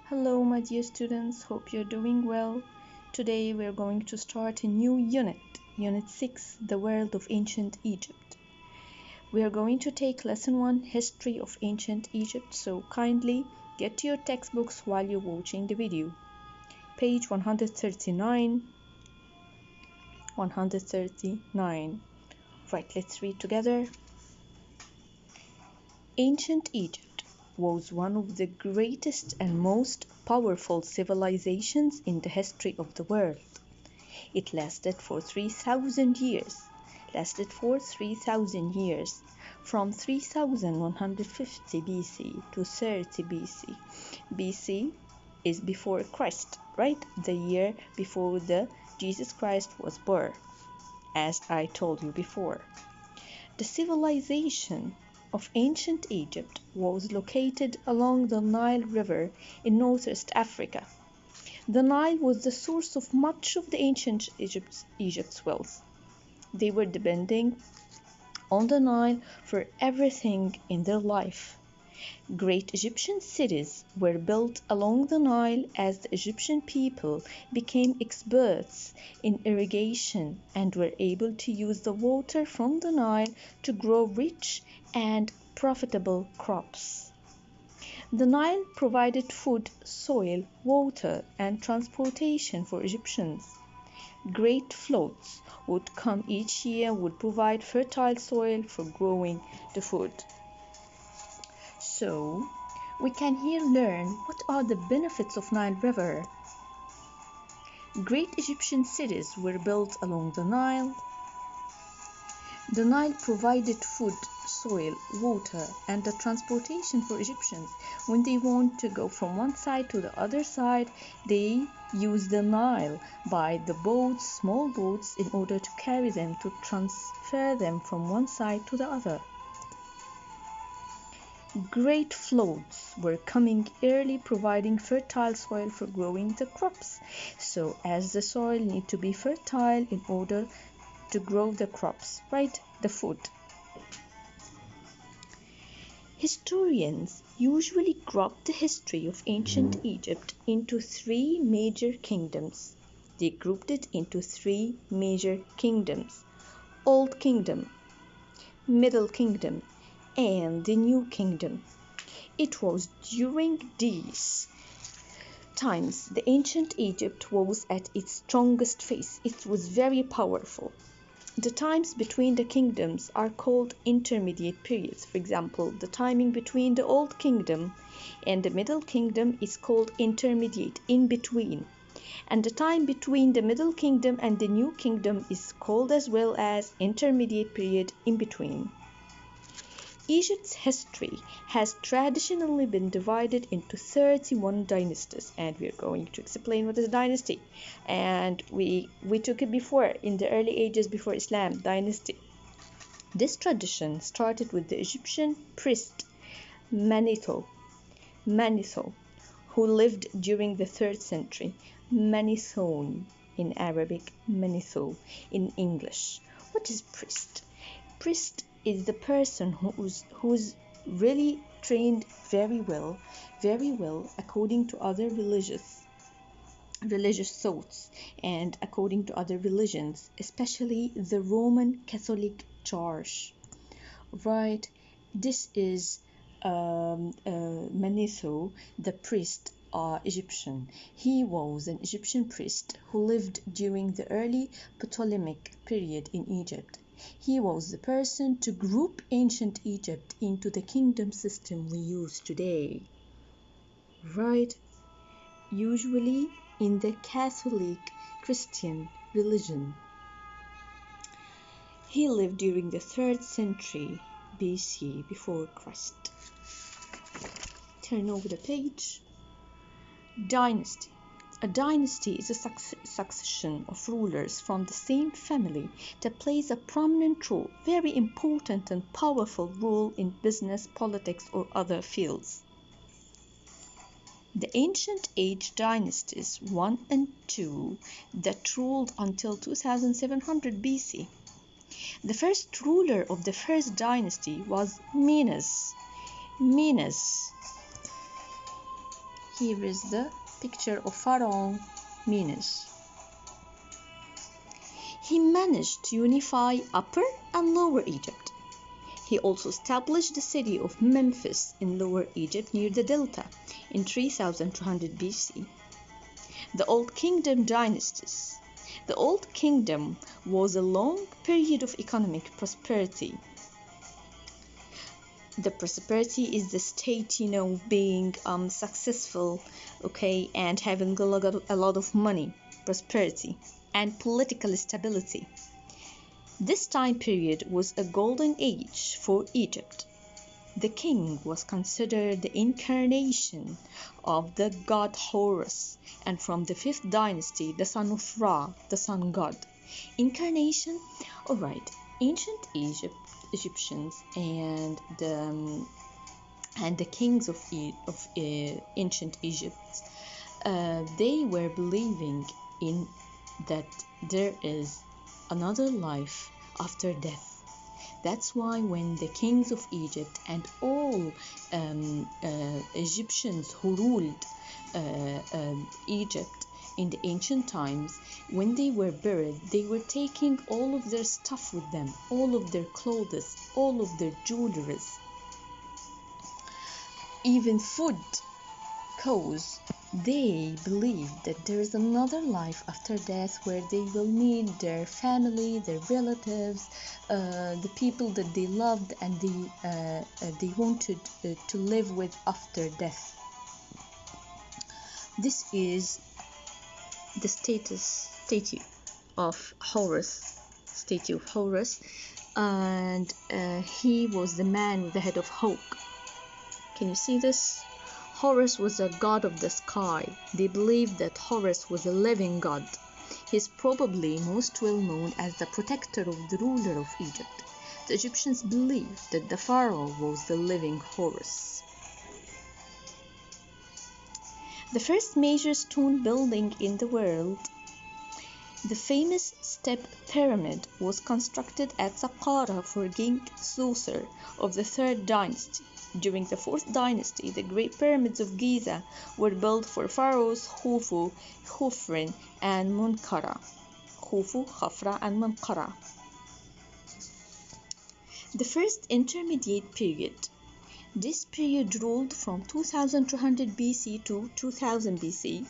Hello, my dear students. Hope you're doing well. Today we're going to start a new unit, Unit 6, The World of Ancient Egypt. We are going to take Lesson 1, History of Ancient Egypt, so kindly get to your textbooks while you're watching the video. Page 139. 139. Right, let's read together. Ancient Egypt was one of the greatest and most powerful civilizations in the history of the world. It lasted for 3,000 years. From 3150 BC to 30 BC. BC is before Christ, right? The year before Jesus Christ was born, as I told you before. The civilization of ancient Egypt was located along the Nile River in northwest Africa. The Nile was the source of much of the ancient Egypt's wealth. They were depending on the Nile for everything in their life. Great Egyptian cities were built along the Nile as the Egyptian people became experts in irrigation and were able to use the water from the Nile to grow rich and profitable crops. The Nile provided food, soil, water, and transportation for Egyptians. Great floods would come each year, would provide fertile soil for growing the food. So, we can here learn what are the benefits of Nile River. Great Egyptian cities were built along the Nile. The Nile provided food, soil, water, and the transportation for Egyptians. When they want to go from one side to the other side, they use the Nile by the boats, small boats, in order to carry them, to transfer them from one side to the other. Great floods were coming early, providing fertile soil for growing the crops. So as the soil need to be fertile in order to grow the crops, right? The food. Historians usually group the history of ancient Egypt into three major kingdoms. They grouped it into three major kingdoms: Old Kingdom, Middle Kingdom, and the New Kingdom. It was during these times the ancient Egypt was at its strongest phase. It was very powerful. The times between the kingdoms are called intermediate periods. For example, the timing between the Old Kingdom and the Middle Kingdom is called intermediate, in between. And the time between the Middle Kingdom and the New Kingdom is called as well as intermediate period, in between. Egypt's history has traditionally been divided into 31 dynasties, and we're going to explain what is a dynasty. And we took it before, in the early ages before Islam, dynasty. This tradition started with the Egyptian priest Manetho, who lived during the 3rd century. Manethon in Arabic, Manetho in English. What is priest? Priest is the person who's really trained very well according to other religious thoughts and according to other religions, especially the Roman Catholic Church. Right, this is Manetho, the priest Egyptian. He was an Egyptian priest who lived during the early Ptolemaic period in Egypt. He was the person to group ancient Egypt into the kingdom system we use today. Right? Usually in the Catholic Christian religion. He lived during the 3rd century BC, before Christ. Turn over the page. Dynasty. A dynasty is a succession of rulers from the same family that plays a prominent role, very important and powerful role in business, politics, or other fields. The ancient age dynasties 1 and 2 that ruled until 2700 BC. The first ruler of the first dynasty was Menes. Here is the picture of Pharaoh Menes. He managed to unify Upper and Lower Egypt. He also established the city of Memphis in Lower Egypt near the Delta in 3200 BC. The Old Kingdom dynasties. The Old Kingdom was a long period of economic prosperity. The prosperity is the state, being successful, okay, and having a lot of money, prosperity, and political stability. This time period was a golden age for Egypt. The king was considered the incarnation of the god Horus, and from the 5th dynasty, the son of Ra, the sun god. Incarnation, alright, ancient Egyptians and the kings of ancient Egypt, they were believing in that there is another life after death. That's why when the kings of Egypt and all Egyptians who ruled Egypt in the ancient times, when they were buried, they were taking all of their stuff with them, all of their clothes, all of their jewelry, even food, because they believe that there is another life after death where they will meet their family, their relatives, the people that they loved and they wanted to live with after death. This is the statue of Horus, and he was the man with the head of hawk. Can you see this? Horus was a god of the sky. They believed that Horus was a living god. He is probably most well known as the protector of the ruler of Egypt. The Egyptians believed that the pharaoh was the living Horus. The first major stone building in the world, the famous step pyramid, was constructed at Saqqara for King Djoser of the 3rd dynasty. During the 4th dynasty, the Great Pyramids of Giza were built for pharaohs Khufu, Khufra, and Menkaure. The first intermediate period. This period ruled from 2200 BC to 2000 BC.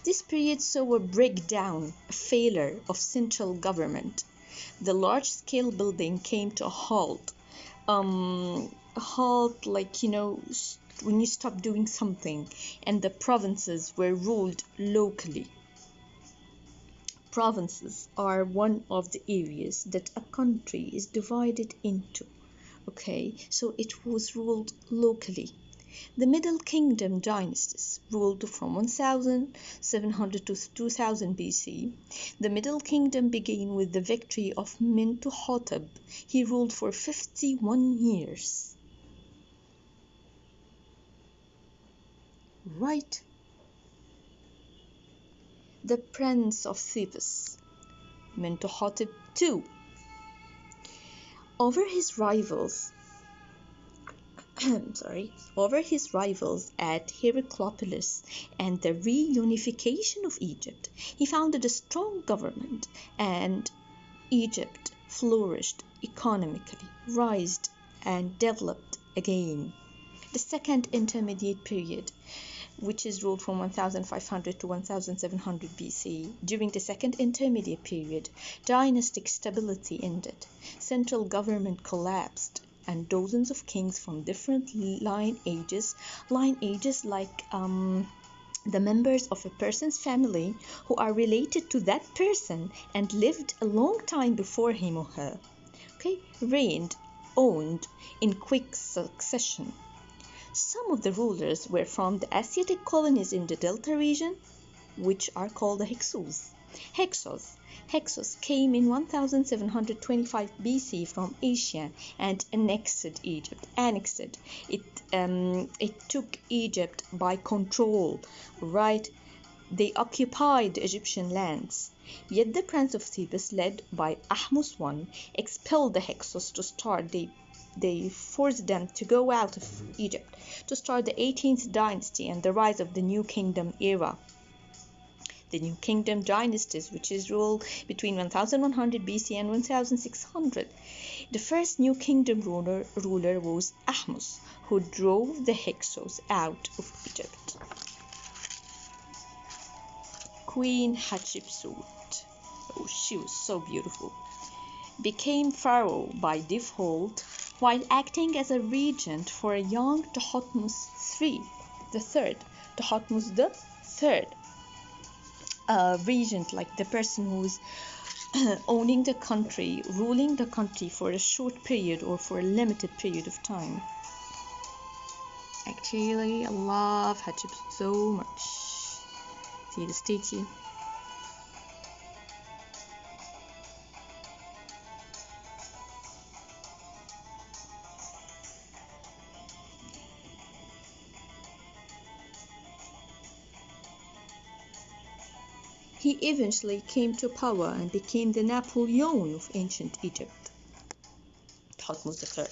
This period saw a breakdown, a failure of central government. The large-scale building came to a halt. When you stop doing something, and the provinces were ruled locally. Provinces are one of the areas that a country is divided into. Okay, so it was ruled locally. The Middle Kingdom dynasties ruled from 1700 to 2000 BC. The Middle Kingdom began with the victory of Mentuhotep. He ruled for 51 years. Right. The Prince of Thebes, Mentuhotep II. Over his rivals at Heracleopolis and the reunification of Egypt, he founded a strong government, and Egypt flourished economically, rised and developed again. The second intermediate period, which is ruled from 1500 to 1700 BC. During the second intermediate period, dynastic stability ended, central government collapsed, and dozens of kings from different lineages like the members of a person's family who are related to that person and lived a long time before him or her, reigned, owned in quick succession. Some of the rulers were from the Asiatic colonies in the Delta region, which are called the Hyksos. Hyksos came in 1725 BC from Asia and annexed Egypt. It took Egypt by control, right? They occupied the Egyptian lands. Yet the Prince of Thebes, led by Ahmose I, expelled the Hyksos to start their they forced them to go out of Egypt to start the 18th dynasty and the rise of the New Kingdom era. The New Kingdom dynasties, which is ruled between 1100 BC and 1600. The first New Kingdom ruler was Ahmose, who drove the Hyksos out of Egypt. Queen Hatshepsut, oh, she was so beautiful, became pharaoh by default while acting as a regent for a young Thutmose III. Thutmose III, regent, like the person who's owning the country, ruling the country for a short period or for a limited period of time. Actually, I love Hatshepsut so much. See the statue? He eventually came to power and became the Napoleon of ancient Egypt, Thutmose III.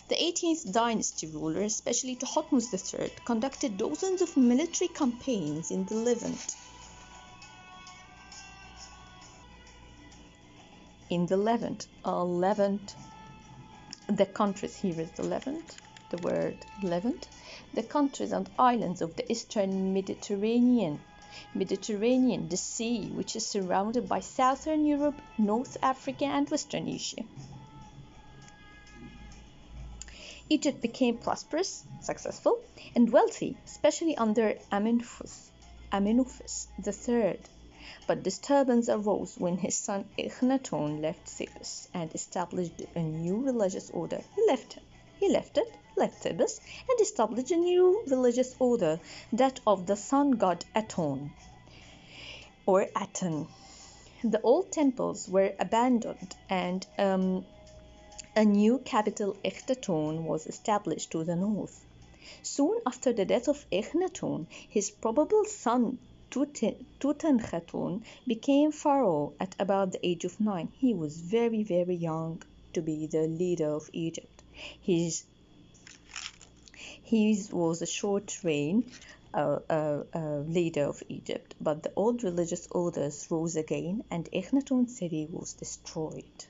The 18th dynasty ruler, especially Thutmose III, conducted dozens of military campaigns in the Levant. Levant, the countries, here is the Levant, the word Levant, the countries and islands of the Eastern Mediterranean, the sea, which is surrounded by Southern Europe, North Africa, and Western Asia. Egypt became prosperous, successful, and wealthy, especially under Amenphis III. But disturbance arose when his son Akhenaten left Thebes and established a new religious order. He left Thebes and established a new religious order, that of the sun god Aton, or Aten. The old temples were abandoned and a new capital, Akhenaten, was established to the north. Soon after the death of Akhenaten, his probable son Tutankhaten became pharaoh at about the age of 9. He was very, very young to be the leader of Egypt. His was a short reign, leader of Egypt, but the old religious orders rose again and Akhenaten's city was destroyed.